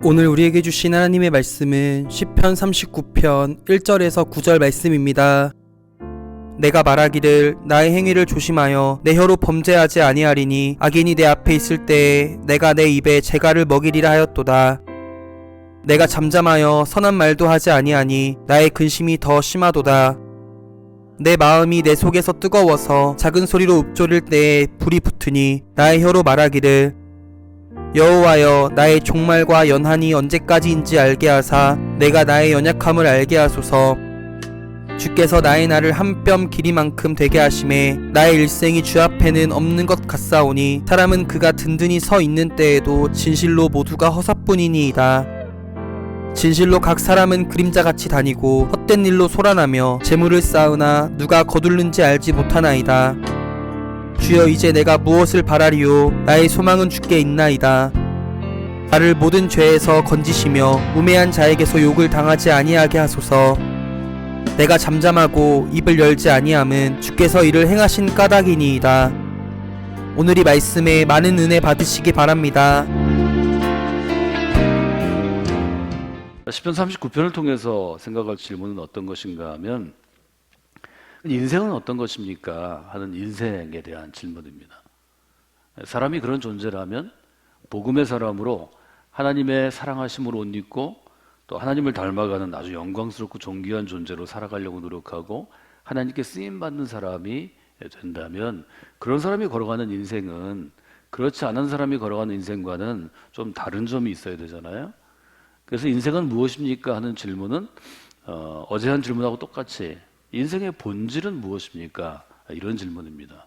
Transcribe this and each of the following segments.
오늘 우리에게 주신 하나님의 말씀은 시편 39편 1절에서 9절 말씀입니다. 내가 말하기를 나의 행위를 조심하여 내 혀로 범죄하지 아니하리니 악인이 내 앞에 있을 때에 내가 내 입에 재갈을 먹이리라 하였도다. 내가 잠잠하여 선한 말도 하지 아니하니 나의 근심이 더 심하도다. 내 마음이 내 속에서 뜨거워서 작은 소리로 읊조릴 때에 불이 붙으니 나의 혀로 말하기를 여호와여 나의 종말과 연한이 언제까지인지 알게 하사 내가 나의 연약함을 알게 하소서. 주께서 나의 날을 한 뼘 길이만큼 되게 하심에 나의 일생이 주 앞에는 없는 것 같사오니 사람은 그가 든든히 서 있는 때에도 진실로 모두가 허사뿐이니이다. 진실로 각 사람은 그림자같이 다니고 헛된 일로 소란하며 재물을 쌓으나 누가 거둘는지 알지 못하나이다. 주여 이제 내가 무엇을 바라리요 나의 소망은 주께 있나이다. 나를 모든 죄에서 건지시며 우매한 자에게서 욕을 당하지 아니하게 하소서. 내가 잠잠하고 입을 열지 아니함은 주께서 이를 행하신 까닭이니이다. 오늘 이 말씀에 많은 은혜 받으시기 바랍니다. 시편 39편을 통해서 생각할 질문은 어떤 것인가 하면 인생은 어떤 것입니까? 하는 인생에 대한 질문입니다. 사람이 그런 존재라면 복음의 사람으로 하나님의 사랑하심으로 옷 입고 또 하나님을 닮아가는 아주 영광스럽고 존귀한 존재로 살아가려고 노력하고 하나님께 쓰임받는 사람이 된다면 그런 사람이 걸어가는 인생은 그렇지 않은 사람이 걸어가는 인생과는 좀 다른 점이 있어야 되잖아요. 그래서 인생은 무엇입니까? 하는 질문은 어제 한 질문하고 똑같이 인생의 본질은 무엇입니까? 이런 질문입니다.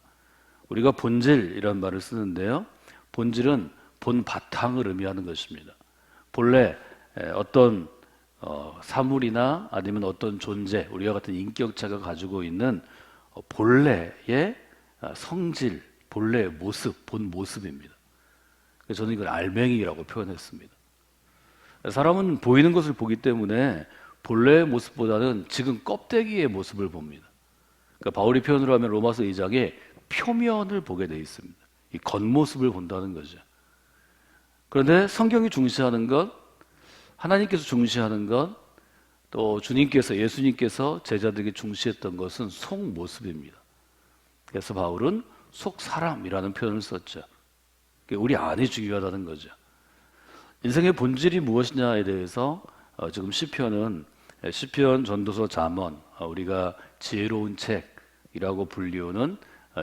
우리가 본질이라는 말을 쓰는데요. 본질은 본 바탕을 의미하는 것입니다. 본래 어떤 사물이나 아니면 어떤 존재, 우리와 같은 인격체가 가지고 있는 본래의 성질, 본래의 모습, 본 모습입니다. 그래서 저는 이걸 알맹이라고 표현했습니다. 사람은 보이는 것을 보기 때문에 본래의 모습보다는 지금 껍데기의 모습을 봅니다. 그러니까 바울이 표현으로 하면 로마서 2장에 표면을 보게 되어 있습니다. 이 겉모습을 본다는 거죠. 그런데 성경이 중시하는 것, 하나님께서 중시하는 것, 또 주님께서, 예수님께서 제자들에게 중시했던 것은 속모습입니다. 그래서 바울은 속사람이라는 표현을 썼죠. 우리 안이 중요하다는 거죠. 인생의 본질이 무엇이냐에 대해서 지금 시편은 시편, 전도서, 잠언, 우리가 지혜로운 책이라고 불리우는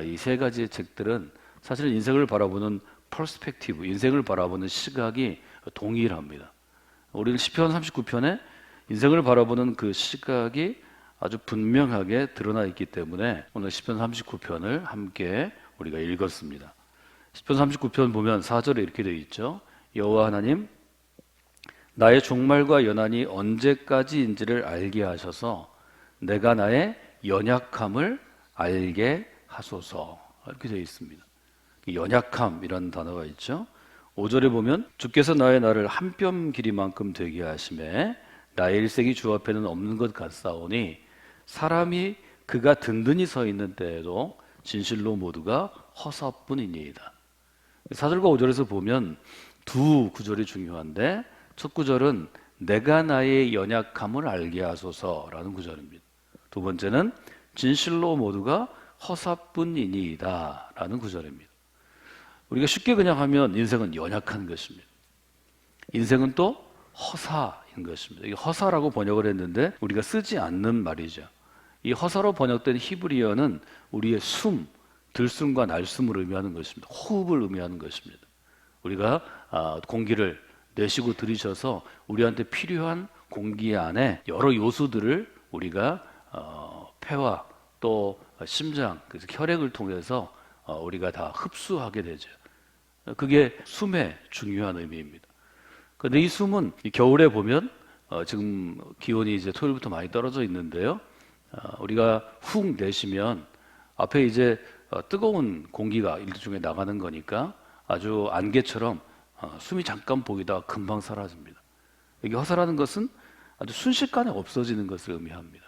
이 세 가지의 책들은 사실은 인생을 바라보는 퍼스펙티브, 인생을 바라보는 시각이 동일합니다. 우리는 시편 39편에 인생을 바라보는 그 시각이 아주 분명하게 드러나 있기 때문에 오늘 시편 39편을 함께 우리가 읽었습니다. 시편 39편 보면 4절에 이렇게 되어 있죠. 여호와 하나님, 나의 종말과 연한이 언제까지인지를 알게 하셔서 내가 나의 연약함을 알게 하소서. 이렇게 되어 있습니다. 연약함이라는 단어가 있죠. 5절에 보면 주께서 나의 날을 한 뼘 길이만큼 되게 하심에 나의 일생이 주 앞에는 없는 것 같사오니 사람이 그가 든든히 서 있는 때에도 진실로 모두가 허사뿐이니이다. 4절과 5절에서 보면 두 구절이 중요한데 첫 구절은 내가 나의 연약함을 알게 하소서라는 구절입니다. 두 번째는 진실로 모두가 허사뿐이니이다 라는 구절입니다. 우리가 쉽게 그냥 하면 인생은 연약한 것입니다. 인생은 또 허사인 것입니다. 이 허사라고 번역을 했는데 우리가 쓰지 않는 말이죠. 이 허사로 번역된 히브리어는 우리의 숨, 들숨과 날숨을 의미하는 것입니다. 호흡을 의미하는 것입니다. 우리가 공기를 내쉬고 들이셔서 우리한테 필요한 공기 안에 여러 요소들을 우리가 폐와 또 심장, 그래서 혈액을 통해서 우리가 다 흡수하게 되죠. 그게 숨의 중요한 의미입니다. 그런데 이 숨은 겨울에 보면 지금 기온이 이제 토요일부터 많이 떨어져 있는데요. 우리가 훅 내쉬면 앞에 이제 뜨거운 공기가 일종의 나가는 거니까 아주 안개처럼 숨이 잠깐 보이다가 금방 사라집니다. 여기 허사라는 것은 아주 순식간에 없어지는 것을 의미합니다.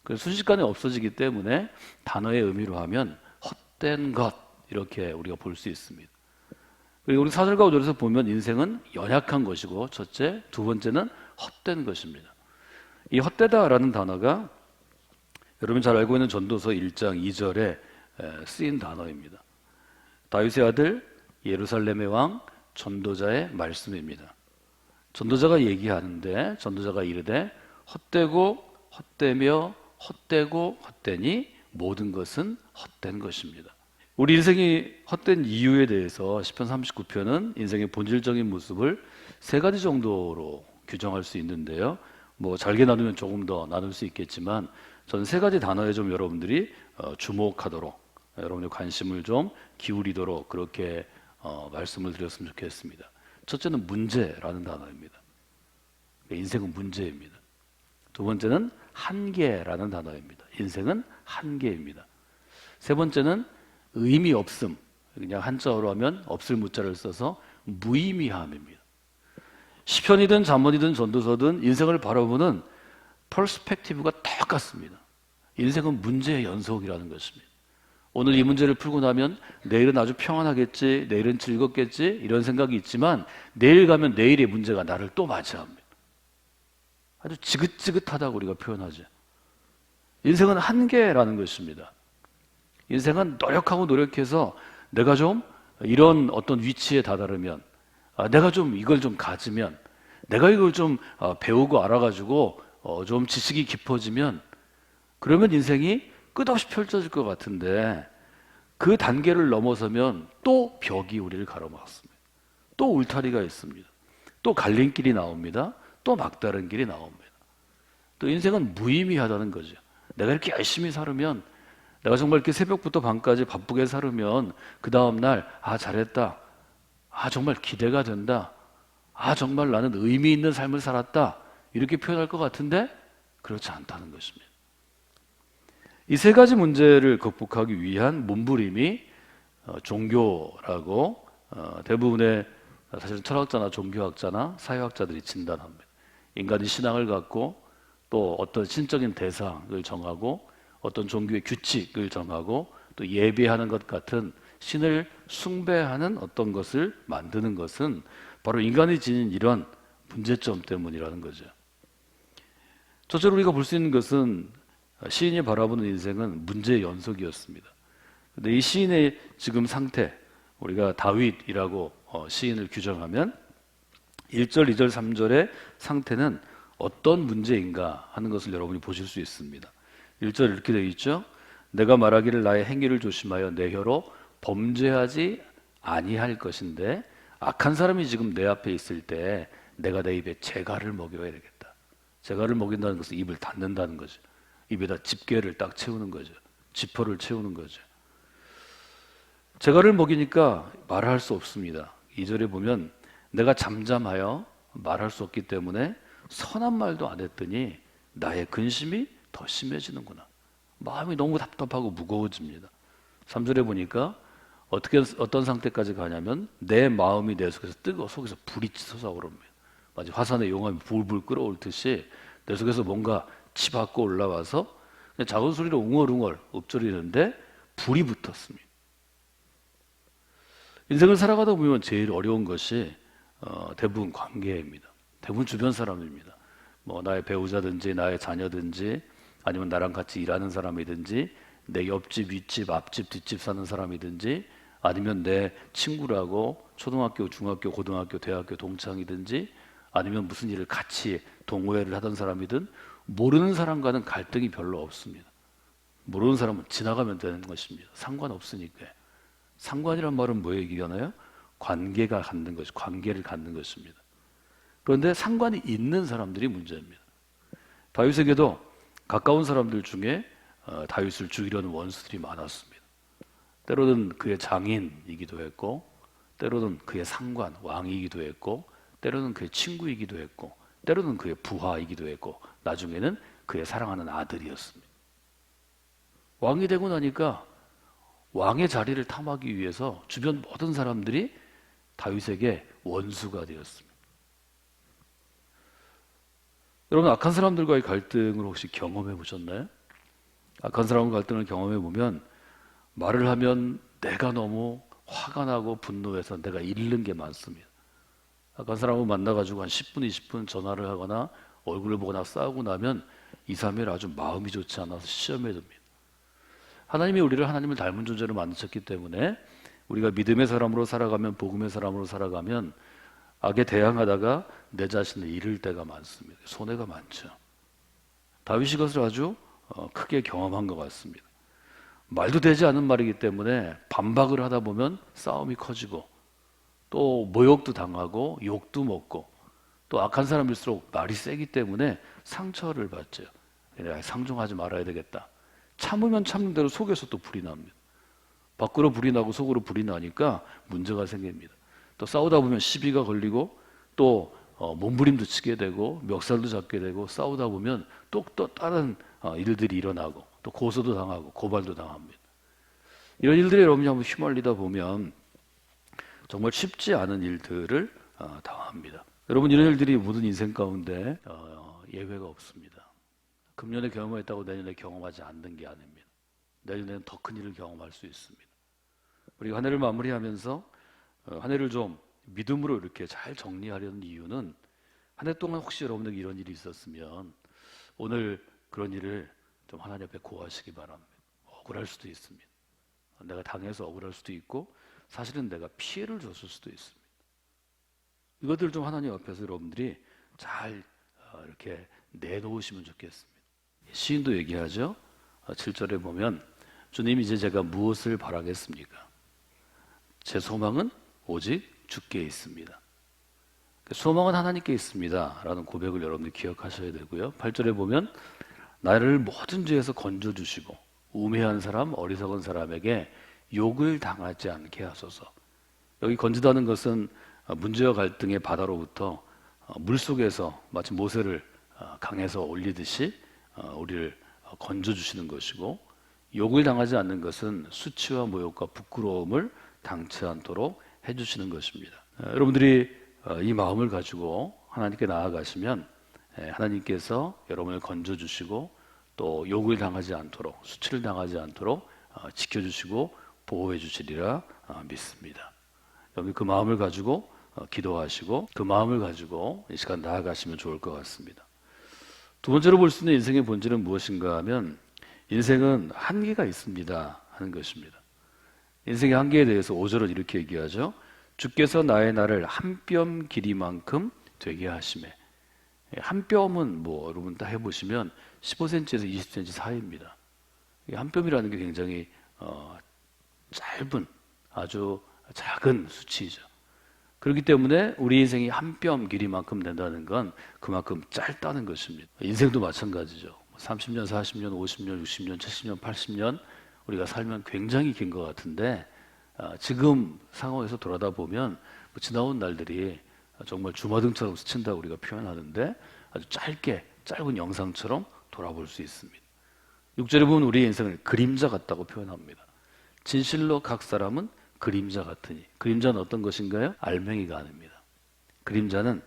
그래서 순식간에 없어지기 때문에 단어의 의미로 하면 헛된 것 이렇게 우리가 볼 수 있습니다. 그리고 우리 사절과 오절에서 보면 인생은 연약한 것이고 첫째, 두 번째는 헛된 것입니다. 이 헛되다라는 단어가 여러분 잘 알고 있는 전도서 1장 2절에 쓰인 단어입니다. 다윗의 아들 예루살렘의 왕 전도자의 말씀입니다. 전도자가 얘기하는데 전도자가 이르되 헛되고 헛되며 헛되고 헛되니 모든 것은 헛된 것입니다. 우리 인생이 헛된 이유에 대해서 시편 39편은 인생의 본질적인 모습을 세 가지 정도로 규정할 수 있는데요. 뭐 잘게 나누면 조금 더 나눌 수 있겠지만 저는 세 가지 단어에 좀 여러분들이 주목하도록 여러분의 관심을 좀 기울이도록 그렇게 말씀을 드렸으면 좋겠습니다. 첫째는 문제라는 단어입니다. 인생은 문제입니다. 두 번째는 한계라는 단어입니다. 인생은 한계입니다. 세 번째는 의미 없음, 그냥 한자어로 하면 없을 무자를 써서 무의미함입니다. 시편이든 잠언이든 전도서든 인생을 바라보는 퍼스펙티브가 똑같습니다. 인생은 문제의 연속이라는 것입니다. 오늘 이 문제를 풀고 나면 내일은 아주 평안하겠지, 내일은 즐겁겠지 이런 생각이 있지만 내일 가면 내일의 문제가 나를 또 맞이합니다. 아주 지긋지긋하다고 우리가 표현하죠. 인생은 한계라는 것입니다. 인생은 노력하고 노력해서 내가 좀 이런 어떤 위치에 다다르면 내가 좀 이걸 좀 가지면 내가 이걸 좀 배우고 알아가지고 좀 지식이 깊어지면 그러면 인생이 끝없이 펼쳐질 것 같은데 그 단계를 넘어서면 또 벽이 우리를 가로막습니다. 또 울타리가 있습니다. 또 갈림길이 나옵니다. 또 막다른 길이 나옵니다. 또 인생은 무의미하다는 거죠. 내가 이렇게 열심히 살으면 내가 정말 이렇게 새벽부터 밤까지 바쁘게 살으면 그 다음날 잘했다. 정말 기대가 된다. 정말 나는 의미 있는 삶을 살았다. 이렇게 표현할 것 같은데 그렇지 않다는 것입니다. 이 세 가지 문제를 극복하기 위한 몸부림이 종교라고 대부분의 사실 철학자나 종교학자나 사회학자들이 진단합니다. 인간이 신앙을 갖고 또 어떤 신적인 대상을 정하고 어떤 종교의 규칙을 정하고 또 예배하는 것 같은 신을 숭배하는 어떤 것을 만드는 것은 바로 인간이 지닌 이런 문제점 때문이라는 거죠. 첫째로 우리가 볼 수 있는 것은 시인이 바라보는 인생은 문제의 연속이었습니다. 근데 이 시인의 지금 상태, 우리가 다윗이라고 시인을 규정하면 1절, 2절, 3절의 상태는 어떤 문제인가 하는 것을 여러분이 보실 수 있습니다. 1절 이렇게 되어 있죠. 내가 말하기를 나의 행위를 조심하여 내 혀로 범죄하지 아니할 것인데 악한 사람이 지금 내 앞에 있을 때 내가 내 입에 재갈을 먹여야 되겠다. 재갈을 먹인다는 것은 입을 닫는다는 거죠. 입에다 집게를 딱 채우는 거죠. 지퍼를 채우는 거죠. 재갈을 먹이니까 말할 수 없습니다. 2절에 보면 내가 잠잠하여 말할 수 없기 때문에 선한 말도 안 했더니 나의 근심이 더 심해지는구나. 마음이 너무 답답하고 무거워집니다. 3절에 보니까 어떤 상태까지 가냐면 내 마음이 내 속에서 속에서 불이 솟아오릅니다. 마치 화산의 용암이 불불 끓어올 듯이 내 속에서 뭔가 치받고 올라와서 그냥 작은 소리로 웅얼웅얼 읊조리는데 불이 붙었습니다. 인생을 살아가다 보면 제일 어려운 것이 대부분 관계입니다. 대부분 주변 사람입니다. 뭐 나의 배우자든지 나의 자녀든지 아니면 나랑 같이 일하는 사람이든지 내 옆집, 윗집, 앞집, 뒷집 사는 사람이든지 아니면 내 친구라고 초등학교, 중학교, 고등학교, 대학교 동창이든지 아니면 무슨 일을 같이 동호회를 하던 사람이든 모르는 사람과는 갈등이 별로 없습니다. 모르는 사람은 지나가면 되는 것입니다. 상관없으니까. 상관이란 말은 뭐 얘기하나요? 관계가 갖는 것이, 관계를 갖는 것입니다. 그런데 상관이 있는 사람들이 문제입니다. 다윗에게도 가까운 사람들 중에 다윗을 죽이려는 원수들이 많았습니다. 때로는 그의 장인이기도 했고 때로는 그의 상관, 왕이기도 했고 때로는 그의 친구이기도 했고 때로는 그의 부하이기도 했고 나중에는 그의 사랑하는 아들이었습니다. 왕이 되고 나니까 왕의 자리를 탐하기 위해서 주변 모든 사람들이 다윗에게 원수가 되었습니다. 여러분 악한 사람들과의 갈등을 혹시 경험해 보셨나요? 악한 사람과 갈등을 경험해 보면 말을 하면 내가 너무 화가 나고 분노해서 내가 잃는 게 많습니다. 아까 사람을 만나가지고 한 10분, 20분 전화를 하거나 얼굴을 보거나 싸우고 나면 2, 3일 아주 마음이 좋지 않아서 시험에 듭니다. 하나님이 우리를 하나님을 닮은 존재로 만드셨기 때문에 우리가 믿음의 사람으로 살아가면, 복음의 사람으로 살아가면 악에 대항하다가 내 자신을 잃을 때가 많습니다. 손해가 많죠. 다윗이 이것을 아주 크게 경험한 것 같습니다. 말도 되지 않은 말이기 때문에 반박을 하다 보면 싸움이 커지고 또 모욕도 당하고 욕도 먹고 또 악한 사람일수록 말이 세기 때문에 상처를 받죠. 내가 상종하지 말아야 되겠다. 참으면 참는 대로 속에서 또 불이 납니다. 밖으로 불이 나고 속으로 불이 나니까 문제가 생깁니다. 또 싸우다 보면 시비가 걸리고 또 몸부림도 치게 되고 멱살도 잡게 되고 싸우다 보면 또 다른 일들이 일어나고 또 고소도 당하고 고발도 당합니다. 이런 일들에 여러분이 한번 휘말리다 보면 정말 쉽지 않은 일들을 당합니다. 여러분, 이런 일들이 모든 인생 가운데 예외가 없습니다. 금년에 경험했다고 내년에 경험하지 않는 게 아닙니다. 내년에는 더 큰 일을 경험할 수 있습니다. 우리가 한 해를 마무리하면서 한 해를 좀 믿음으로 이렇게 잘 정리하려는 이유는 한 해 동안 혹시 여러분에게 이런 일이 있었으면 오늘 그런 일을 좀 하나님 앞에 고하시기 바랍니다. 억울할 수도 있습니다. 내가 당해서 억울할 수도 있고 사실은 내가 피해를 줬을 수도 있습니다. 이것들 좀 하나님 앞에서 여러분들이 잘 이렇게 내놓으시면 좋겠습니다. 시인도 얘기하죠. 7절에 보면 주님, 이제 제가 무엇을 바라겠습니까? 제 소망은 오직 주께 있습니다. 소망은 하나님께 있습니다 라는 고백을 여러분들이 기억하셔야 되고요. 8절에 보면 나를 모든 죄에서 건져주시고 우매한 사람, 어리석은 사람에게 욕을 당하지 않게 하소서. 여기 건지다는 것은 문제와 갈등의 바다로부터 물속에서 마치 모세를 강에서 올리듯이 우리를 건져주시는 것이고, 욕을 당하지 않는 것은 수치와 모욕과 부끄러움을 당치 않도록 해주시는 것입니다. 여러분들이 이 마음을 가지고 하나님께 나아가시면 하나님께서 여러분을 건져주시고 또 욕을 당하지 않도록, 수치를 당하지 않도록 지켜주시고 보호해 주시리라 믿습니다. 여러분 그 마음을 가지고 기도하시고 그 마음을 가지고 이 시간 나아가시면 좋을 것 같습니다. 두 번째로 볼 수 있는 인생의 본질은 무엇인가 하면 인생은 한계가 있습니다 하는 것입니다. 인생의 한계에 대해서 5절은 이렇게 얘기하죠. 주께서 나의 날을 한 뼘 길이만큼 되게 하시매. 한 뼘은 뭐 여러분 다 해보시면 15cm에서 20cm 사이입니다. 한 뼘이라는 게 굉장히 짧은 아주 작은 수치이죠. 그렇기 때문에 우리 인생이 한 뼘 길이만큼 된다는 건 그만큼 짧다는 것입니다. 인생도 마찬가지죠. 30년, 40년, 50년, 60년, 70년, 80년 우리가 살면 굉장히 긴 것 같은데 지금 상황에서 돌아다 보면 지나온 날들이 정말 주마등처럼 스친다고 우리가 표현하는데 아주 짧은 영상처럼 돌아볼 수 있습니다. 6절에 보면 우리의 인생을 그림자 같다고 표현합니다. 진실로 각 사람은 그림자 같으니. 그림자는 어떤 것인가요? 알맹이가 아닙니다. 그림자는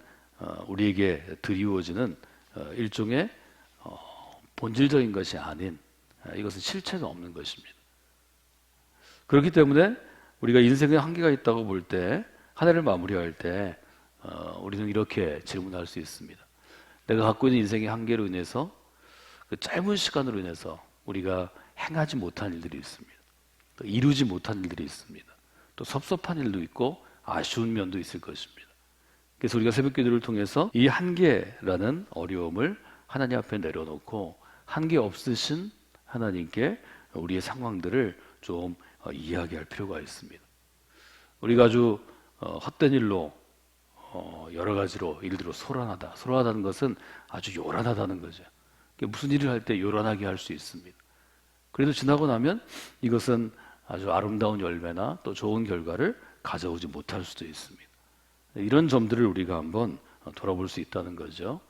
우리에게 드리워지는 일종의 본질적인 것이 아닌, 이것은 실체가 없는 것입니다. 그렇기 때문에 우리가 인생에 한계가 있다고 볼 때, 한 해를 마무리할 때 우리는 이렇게 질문할 수 있습니다. 내가 갖고 있는 인생의 한계로 인해서, 그 짧은 시간으로 인해서 우리가 행하지 못한 일들이 있습니다. 또 이루지 못한 일들이 있습니다. 또 섭섭한 일도 있고 아쉬운 면도 있을 것입니다. 그래서 우리가 새벽 기도를 통해서 이 한계라는 어려움을 하나님 앞에 내려놓고 한계 없으신 하나님께 우리의 상황들을 좀 이야기할 필요가 있습니다. 우리가 아주 헛된 일로 여러 가지로 일들로 소란하다는 것은 아주 요란하다는 거죠. 무슨 일을 할 때 요란하게 할 수 있습니다. 그래도 지나고 나면 이것은 아주 아름다운 열매나 또 좋은 결과를 가져오지 못할 수도 있습니다. 이런 점들을 우리가 한번 돌아볼 수 있다는 거죠.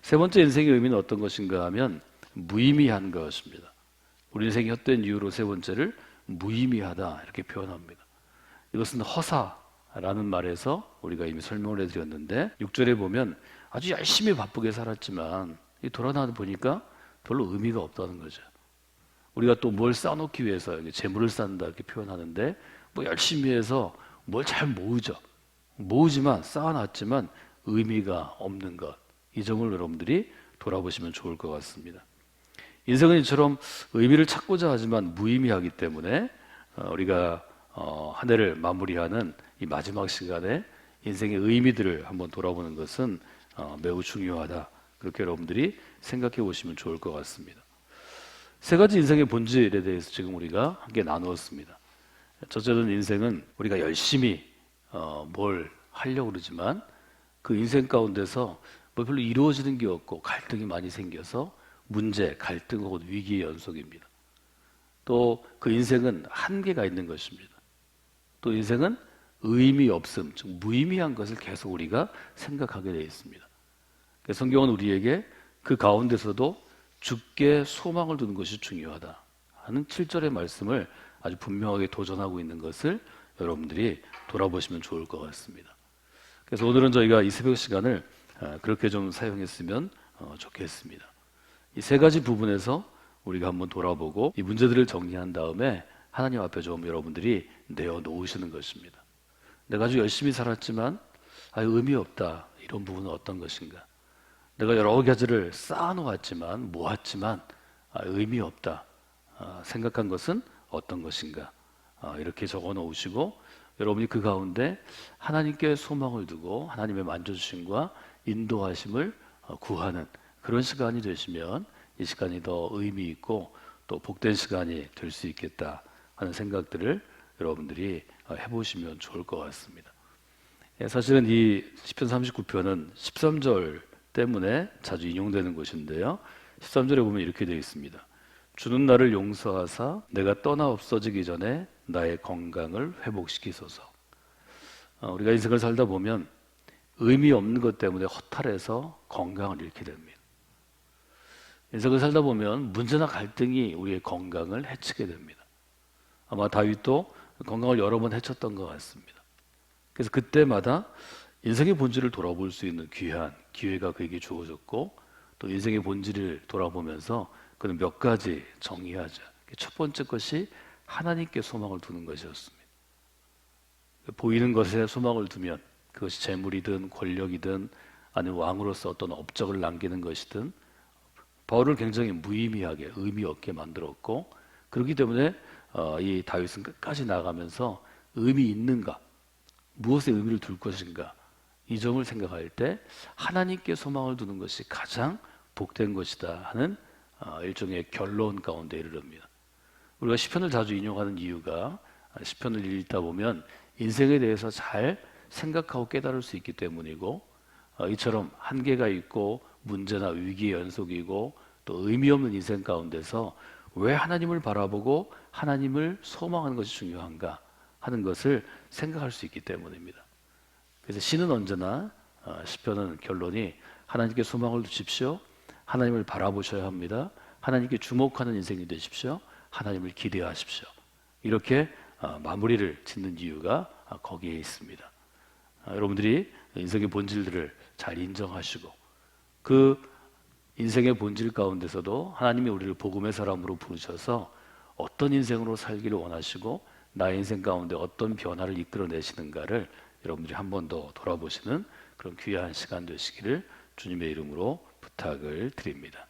세 번째 인생의 의미는 어떤 것인가 하면 무의미한 것입니다. 우리 인생이 헛된 이유로 세 번째를 무의미하다 이렇게 표현합니다. 이것은 허사라는 말에서 우리가 이미 설명을 해드렸는데 6절에 보면 아주 열심히 바쁘게 살았지만 돌아나 보니까 별로 의미가 없다는 거죠. 우리가 또 뭘 쌓아놓기 위해서 재물을 쌓는다 이렇게 표현하는데 뭐 열심히 해서 뭘 잘 모으지만 쌓아놨지만 의미가 없는 것, 이 점을 여러분들이 돌아보시면 좋을 것 같습니다. 인생은 이처럼 의미를 찾고자 하지만 무의미하기 때문에 우리가 한 해를 마무리하는 이 마지막 시간에 인생의 의미들을 한번 돌아보는 것은 매우 중요하다. 그렇게 여러분들이 생각해 보시면 좋을 것 같습니다. 세 가지 인생의 본질에 대해서 지금 우리가 함께 나누었습니다. 첫째는 인생은 우리가 열심히 뭘 하려고 그러지만 그 인생 가운데서 뭐 별로 이루어지는 게 없고 갈등이 많이 생겨서 문제, 갈등 혹은 위기의 연속입니다. 또 그 인생은 한계가 있는 것입니다. 또 인생은 의미 없음, 즉 무의미한 것을 계속 우리가 생각하게 되어 있습니다. 성경은 우리에게 그 가운데서도 주께 소망을 두는 것이 중요하다 하는 7절의 말씀을 아주 분명하게 도전하고 있는 것을 여러분들이 돌아보시면 좋을 것 같습니다. 그래서 오늘은 저희가 이 새벽 시간을 그렇게 좀 사용했으면 좋겠습니다. 이 세 가지 부분에서 우리가 한번 돌아보고 이 문제들을 정리한 다음에 하나님 앞에 좀 여러분들이 내어놓으시는 것입니다. 내가 아주 열심히 살았지만 의미 없다, 이런 부분은 어떤 것인가? 내가 여러 가지를 쌓아놓았지만 모았지만 의미 없다 생각한 것은 어떤 것인가? 이렇게 적어 놓으시고 여러분이 그 가운데 하나님께 소망을 두고 하나님의 만져주심과 인도하심을 구하는 그런 시간이 되시면 이 시간이 더 의미 있고 또 복된 시간이 될 수 있겠다 하는 생각들을 여러분들이 해보시면 좋을 것 같습니다. 사실은 이 시편 39편은 13절 때문에 자주 인용되는 것인데요. 13절에 보면 이렇게 되어 있습니다. 주는 나를 용서하사 내가 떠나 없어지기 전에 나의 건강을 회복시키소서. 우리가 인생을 살다 보면 의미 없는 것 때문에 허탈해서 건강을 잃게 됩니다. 인생을 살다 보면 문제나 갈등이 우리의 건강을 해치게 됩니다. 아마 다윗도 건강을 여러 번 해쳤던 것 같습니다. 그래서 그때마다 인생의 본질을 돌아볼 수 있는 귀한 기회가 그에게 주어졌고 또 인생의 본질을 돌아보면서 그는 몇 가지 정의하자. 첫 번째 것이 하나님께 소망을 두는 것이었습니다. 보이는 것에 소망을 두면 그것이 재물이든 권력이든 아니면 왕으로서 어떤 업적을 남기는 것이든 바울을 굉장히 무의미하게 의미 없게 만들었고 그렇기 때문에 이 다윗은 끝까지 나가면서 의미 있는가? 무엇에 의미를 둘 것인가? 이 점을 생각할 때 하나님께 소망을 두는 것이 가장 복된 것이다 하는 일종의 결론 가운데 이르릅니다. 우리가 시편을 자주 인용하는 이유가 시편을 읽다 보면 인생에 대해서 잘 생각하고 깨달을 수 있기 때문이고 이처럼 한계가 있고 문제나 위기의 연속이고 또 의미 없는 인생 가운데서 왜 하나님을 바라보고 하나님을 소망하는 것이 중요한가 하는 것을 생각할 수 있기 때문입니다. 그래서 시는 언제나 시편은 결론이 하나님께 소망을 두십시오. 하나님을 바라보셔야 합니다. 하나님께 주목하는 인생이 되십시오. 하나님을 기대하십시오. 이렇게 마무리를 짓는 이유가 거기에 있습니다. 여러분들이 인생의 본질들을 잘 인정하시고 그 인생의 본질 가운데서도 하나님이 우리를 복음의 사람으로 부르셔서 어떤 인생으로 살기를 원하시고 나의 인생 가운데 어떤 변화를 이끌어내시는가를 여러분들이 한 번 더 돌아보시는 그런 귀한 시간 되시기를 주님의 이름으로 부탁을 드립니다.